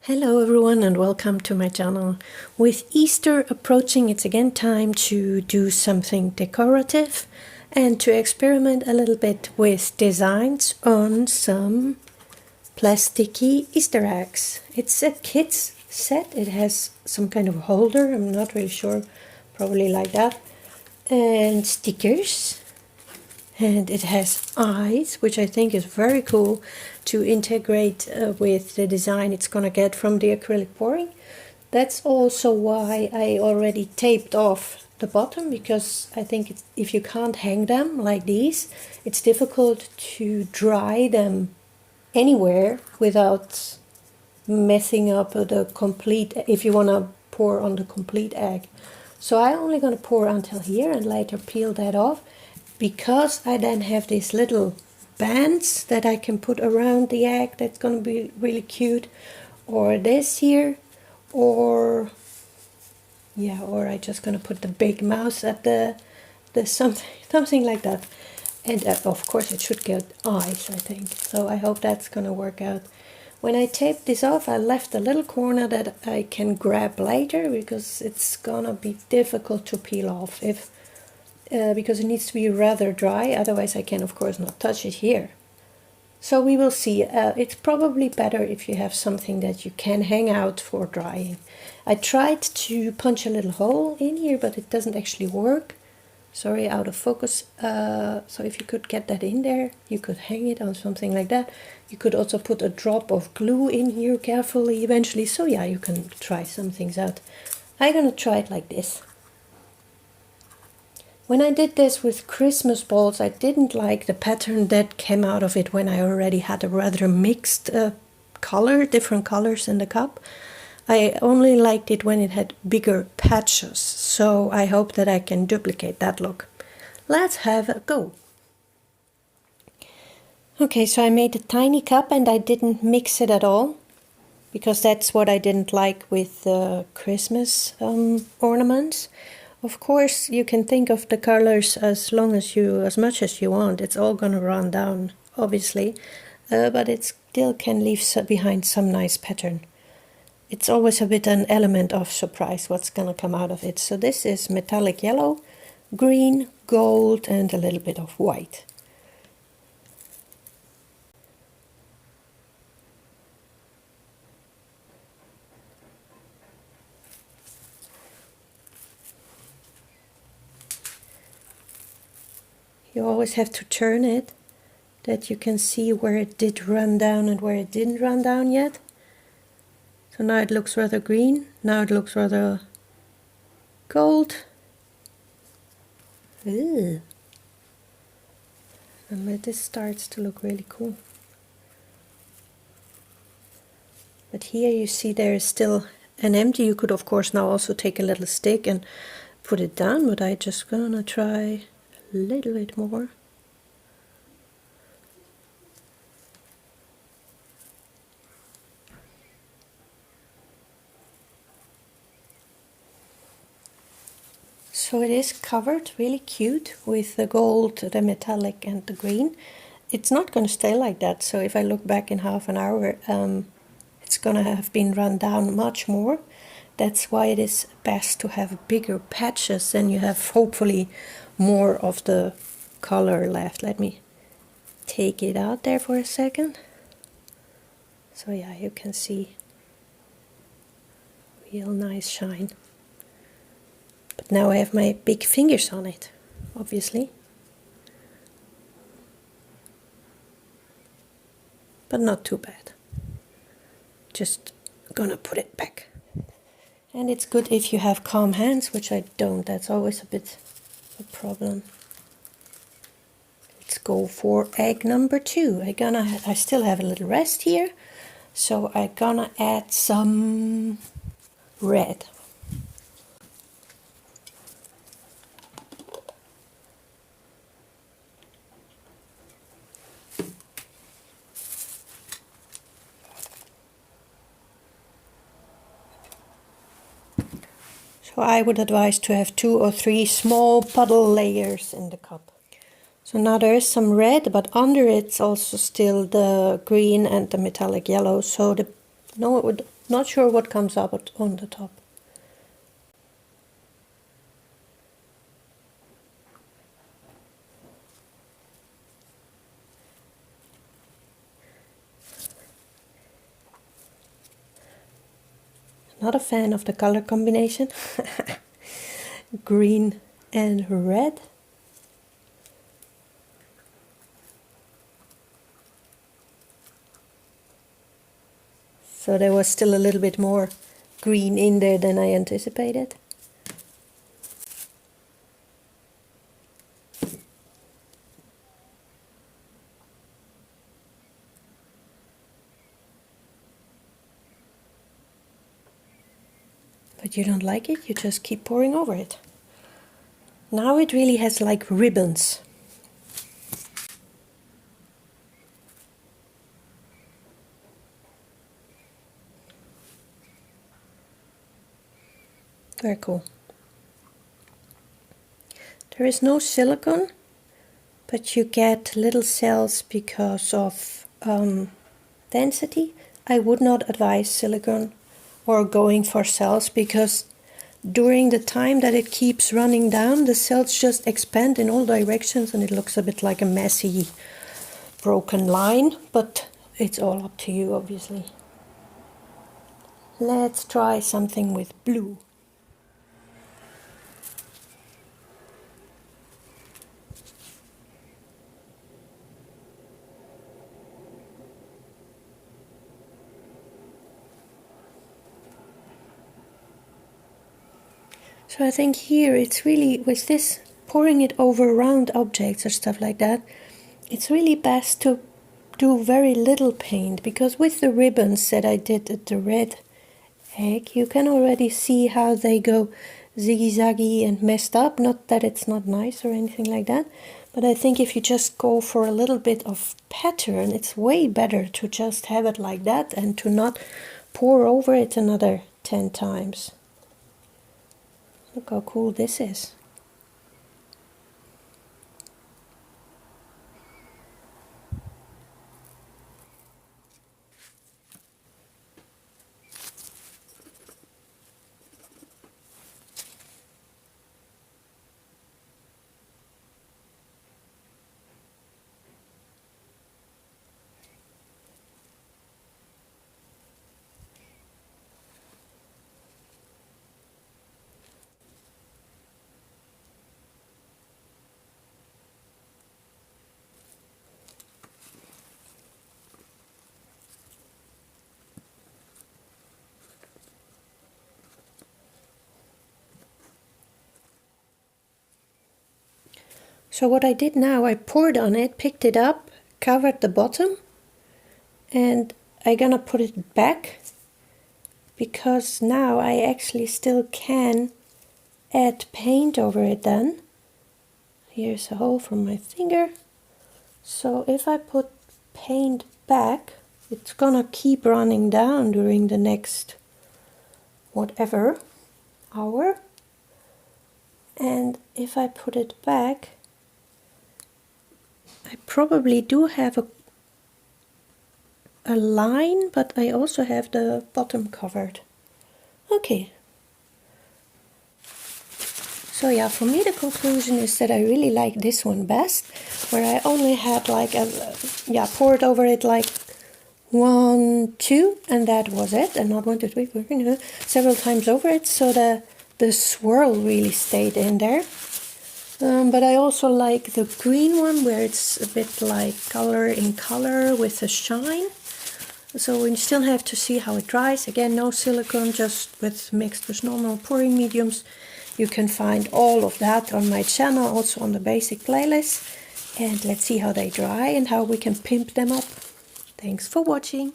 Hello everyone and welcome to my channel. With Easter approaching, it's again time to do something decorative and to experiment a little bit with designs on some plasticky Easter eggs. It's a kid's set. It has some kind of holder, I'm not really sure, probably like that, and stickers. And it has eyes, which I think is very cool to integrate with the design it's gonna get from the acrylic pouring. That's also why I already taped off the bottom, because I think if you can't hang them like these, it's difficult to dry them anywhere without messing up the complete, if you want to pour on the complete egg. So I'm only going to pour until here and later peel that off, because I then have these little bands that I can put around the egg. That's going to be really cute. Or this here, or I just going to put the big mouse at the something like that. And of course it should get eyes, I think. So I hope that's going to work out. When I taped this off, I left a little corner that I can grab later, because it's going to be difficult to peel off because it needs to be rather dry. Otherwise I can of course not touch it here. So we will see. It's probably better if you have something that you can hang out for drying. I tried to punch a little hole in here, but it doesn't actually work. Sorry, out of focus. So if you could get that in there, you could hang it on something like that. You could also put a drop of glue in here carefully eventually. So yeah, you can try some things out. I'm gonna try it like this. When I did this with Christmas balls, I didn't like the pattern that came out of it when I already had a rather mixed different colors in the cup. I only liked it when it had bigger patches, so I hope that I can duplicate that look. Let's have a go. Okay, so I made a tiny cup and I didn't mix it at all, because that's what I didn't like with the Christmas ornaments. Of course, you can think of the colors as much as you want. It's all gonna run down, obviously, but it still can leave behind some nice pattern. It's always a bit an element of surprise what's gonna come out of it. So this is metallic yellow, green, gold, and a little bit of white. You always have to turn it, that you can see where it did run down and where it didn't run down yet. So now it looks rather green, now it looks rather gold. Ew. And this starts to look really cool. But here you see there is still an empty. You could of course now also take a little stick and put it down, but I just gonna try a little bit more. So it is covered really cute with the gold, the metallic, and the green. It's not going to stay like that, so if I look back in half an hour, it's going to have been run down much more. That's why it is best to have bigger patches, and you have hopefully more of the color left. Let me take it out there for a second. So yeah, you can see real nice shine. But now I have my big fingers on it, obviously. But not too bad. Just gonna put it back. And it's good if you have calm hands, which I don't. That's always a bit a problem. Let's go for egg number 2. I still have a little rest here, so I'm gonna add some red. So I would advise to have 2 or 3 small puddle layers in the cup. So now there is some red, but under it's also still the green and the metallic yellow. So the Not sure what comes up on the top. Not a fan of the color combination. Green and red. So there was still a little bit more green in there than I anticipated. But you don't like it, you just keep pouring over it. Now it really has like ribbons. Very cool. There is no silicone, but you get little cells because of density. I would not advise silicone or going for cells, because during the time that it keeps running down, the cells just expand in all directions and it looks a bit like a messy broken line, but it's all up to you, obviously. Let's try something with blue. So I think here it's really, with this, pouring it over round objects or stuff like that, it's really best to do very little paint, because with the ribbons that I did at the red egg, you can already see how they go ziggy-zaggy and messed up. Not that it's not nice or anything like that, but I think if you just go for a little bit of pattern, it's way better to just have it like that and to not pour over it another 10 times. Look how cool this is. So what I did now, I poured on it, picked it up, covered the bottom, and I'm gonna put it back, because now I actually still can add paint over it then. Here's a hole from my finger. So if I put paint back, it's gonna keep running down during the next whatever hour. And if I put it back, I probably do have a line, but I also have the bottom covered. Okay. So yeah, for me the conclusion is that I really like this one best, where I only had like poured over it like 1, 2, and that was it, and not 1, 2, 3, 4, several times over it, so the swirl really stayed in there. But I also like the green one, where it's a bit like color in color with a shine. So we still have to see how it dries. Again, no silicone, just mixed with normal pouring mediums. You can find all of that on my channel, also on the basic playlist. And let's see how they dry and how we can pimp them up. Thanks for watching.